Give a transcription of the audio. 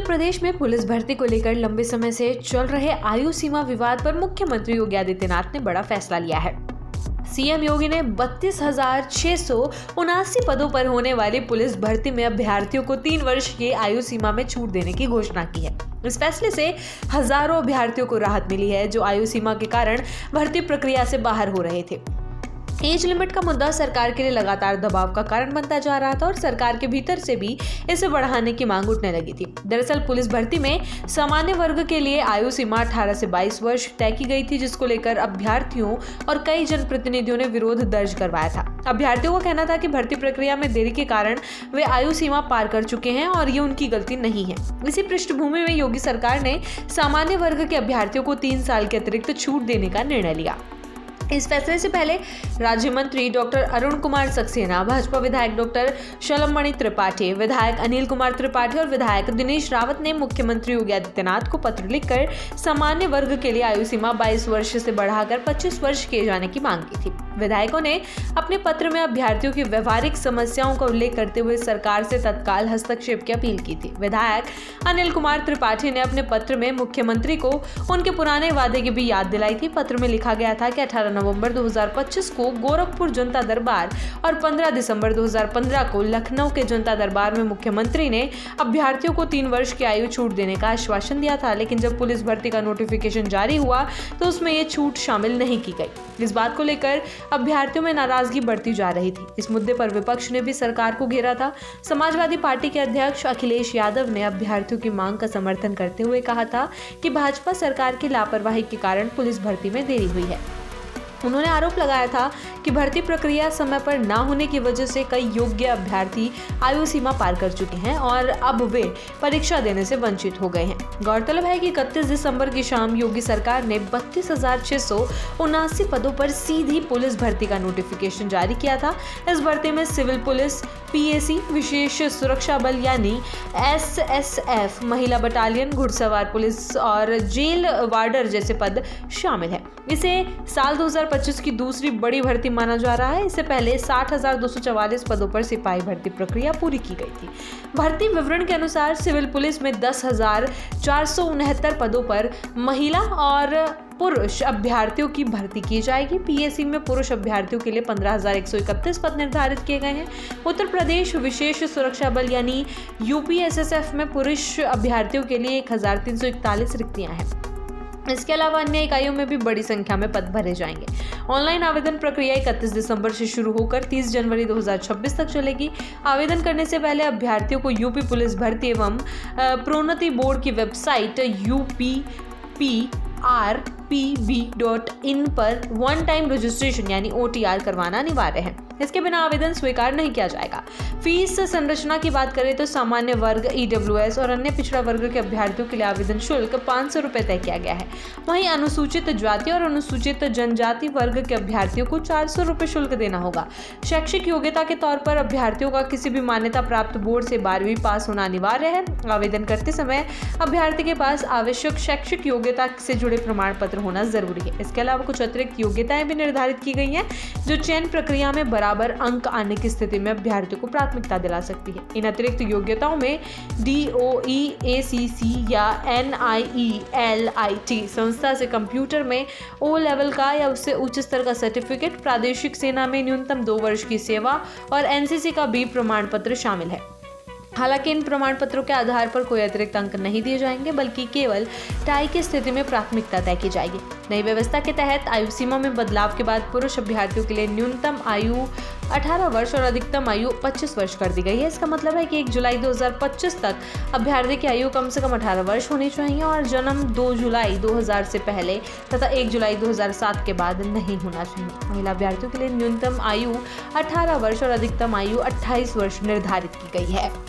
प्रदेश में पुलिस भर्ती को लेकर लंबे समय से चल रहे आयु सीमा विवाद पर मुख्यमंत्री योगी आदित्यनाथ ने बड़ा फैसला लिया है। सीएम योगी ने 32,679 पदों पर होने वाली पुलिस भर्ती में अभ्यर्थियों को 3 वर्ष की आयु सीमा में छूट देने की घोषणा की है। इस फैसले से हजारों अभ्यर्थियों को राहत मिली है, जो आयु सीमा के कारण भर्ती प्रक्रिया से बाहर हो रहे थे। एज लिमिट का मुद्दा सरकार के लिए लगातार दबाव का कारण बनता जा रहा था और सरकार के भीतर से भी इसे बढ़ाने की मांग उठने लगी थी। दरअसल पुलिस भर्ती में सामान्य वर्ग के लिए आयु सीमा 18 से 22 वर्ष तय की गई थी, जिसको लेकर अभ्यर्थियों और कई जनप्रतिनिधियों ने विरोध दर्ज करवाया था। अभ्यर्थियों का कहना था कि भर्ती प्रक्रिया में देरी के कारण वे आयु सीमा पार कर चुके हैं और ये उनकी गलती नहीं है। इसी पृष्ठभूमि में योगी सरकार ने सामान्य वर्ग के अभ्यर्थियों को 3 साल के अतिरिक्त छूट देने का निर्णय लिया। इस फैसले से पहले राज्य मंत्री डॉक्टर अरुण कुमार सक्सेना, भाजपा विधायक डॉक्टर शलमणि त्रिपाठी, विधायक अनिल कुमार त्रिपाठी और विधायक दिनेश रावत ने मुख्यमंत्री योगी आदित्यनाथ को पत्र लिखकर सामान्य वर्ग के लिए आयु सीमा 22 वर्ष से बढ़ाकर 25 वर्ष किए जाने की मांग की थी। विधायकों ने अपने पत्र में अभ्यर्थियों की व्यवहारिक समस्याओं का उल्लेख करते हुए सरकार से तत्काल हस्तक्षेप की अपील की थी। विधायक अनिल कुमार त्रिपाठी ने अपने पत्र में मुख्यमंत्री को उनके पुराने वादे की भी याद दिलाई थी। पत्र में लिखा गया था कि 18 नवंबर 2025 को गोरखपुर जनता दरबार और 15 दिसंबर 2015 को लखनऊ के जनता दरबार में मुख्यमंत्री ने अभ्यर्थियों को 3 वर्ष की आयु छूट देने का आश्वासन दिया था, लेकिन जब पुलिस भर्ती का नोटिफिकेशन जारी हुआ तो उसमें ये छूट शामिल नहीं की गई। इस बात को लेकर अभ्यर्थियों में नाराजगी बढ़ती जा रही थी। इस मुद्दे पर विपक्ष ने भी सरकार को घेरा था। समाजवादी पार्टी के अध्यक्ष अखिलेश यादव ने अभ्यर्थियों की मांग का समर्थन करते हुए कहा था कि भाजपा सरकार की लापरवाही के कारण पुलिस भर्ती में देरी हुई है। उन्होंने आरोप लगाया था कि भर्ती प्रक्रिया समय पर न होने की वजह से कई योग्य अभ्यर्थी आयु सीमा पार कर चुके हैं और अब वे परीक्षा देने से वंचित हो गए हैं। गौरतलब है कि 31 दिसंबर की शाम योगी सरकार ने 32,679 पदों पर सीधी पुलिस भर्ती का नोटिफिकेशन जारी किया था। इस भर्ती में सिविल पुलिस, पीएसी, विशेष सुरक्षा बल यानी एसएसएफ, महिला बटालियन, घुड़सवार पुलिस और जेल वार्डर जैसे पद शामिल हैं। इसे साल 2025 की दूसरी बड़ी भर्ती माना जा रहा है। इससे पहले 60,244 पदों पर सिपाही भर्ती प्रक्रिया पूरी की गई थी। भर्ती विवरण के अनुसार सिविल पुलिस में 10,469 पदों पर महिला और पुरुष अभ्यर्थियों की भर्ती की जाएगी। पीएसी में पुरुष अभ्यर्थियों के लिए 15,131 पद निर्धारित किए गए हैं। उत्तर प्रदेश विशेष सुरक्षा बल यानी यूपीएसएसएफ में पुरुष अभ्यर्थियों के लिए 1,341 रिक्तियां हैं। इसके अलावा अन्य इकाइयों में भी बड़ी संख्या में पद भरे जाएंगे। ऑनलाइन आवेदन प्रक्रिया 31 दिसंबर से शुरू होकर 30 जनवरी 2026 तक चलेगी। आवेदन करने से पहले अभ्यर्थियों को यूपी पुलिस भर्ती एवं प्रोन्नति बोर्ड की वेबसाइट UPPRPB.in पर वन टाइम रजिस्ट्रेशन यानी OTR करवाना अनिवार्य है। इसके बिना आवेदन स्वीकार नहीं किया जाएगा। फीस संरचना की बात करें तो सामान्य वर्ग, EWS और अन्य पिछड़ा वर्ग के अभ्यर्थियों के लिए आवेदन शुल्क 500 रुपये तय किया गया है। वहीं अनुसूचित जाति और अनुसूचित जनजाति वर्ग के अभ्यर्थियों को 400 रुपये शुल्क देना होगा। शैक्षिक योग्यता के तौर पर अभ्यर्थियों का किसी भी मान्यता प्राप्त बोर्ड से 12वीं पास होना अनिवार्य है। आवेदन करते समय अभ्यर्थी के पास आवश्यक शैक्षिक योग्यता से जुड़े प्रमाण पत्र होना जरूरी है। इसके अलावा कुछ अतिरिक्त योग्यताएं भी निर्धारित की गई हैं, जो चयन प्रक्रिया में बराबर अंक आने की स्थिति में अभ्यर्थियों को प्राथमिकता दिला सकती है। इन अतिरिक्त योग्यताओं में DOE, ACC या NIELIT संस्था से कंप्यूटर में O लेवल का या उससे उच्च स्तर का सर्टिफिकेट, प्रादेशिक सेना में न्यूनतम 2 वर्ष की सेवा और NCC का B प्रमाण पत्र शामिल है। हालांकि इन प्रमाण पत्रों के आधार पर कोई अतिरिक्त अंक नहीं दिए जाएंगे, बल्कि केवल टाई की स्थिति में प्राथमिकता तय की जाएगी। नई व्यवस्था के तहत आयु सीमा में बदलाव के बाद पुरुष अभ्यर्थियों के लिए न्यूनतम आयु 18 वर्ष और अधिकतम आयु 25 वर्ष कर दी गई है। इसका मतलब है कि 1 जुलाई 2025 तक अभ्यर्थी की आयु कम से कम 18 वर्ष होनी चाहिए और जन्म 2 जुलाई 2000 से पहले तथा 1 जुलाई 2007 के बाद नहीं होना चाहिए। महिला अभ्यर्थियों के लिए न्यूनतम आयु 18 वर्ष और अधिकतम आयु 28 वर्ष निर्धारित की गई है।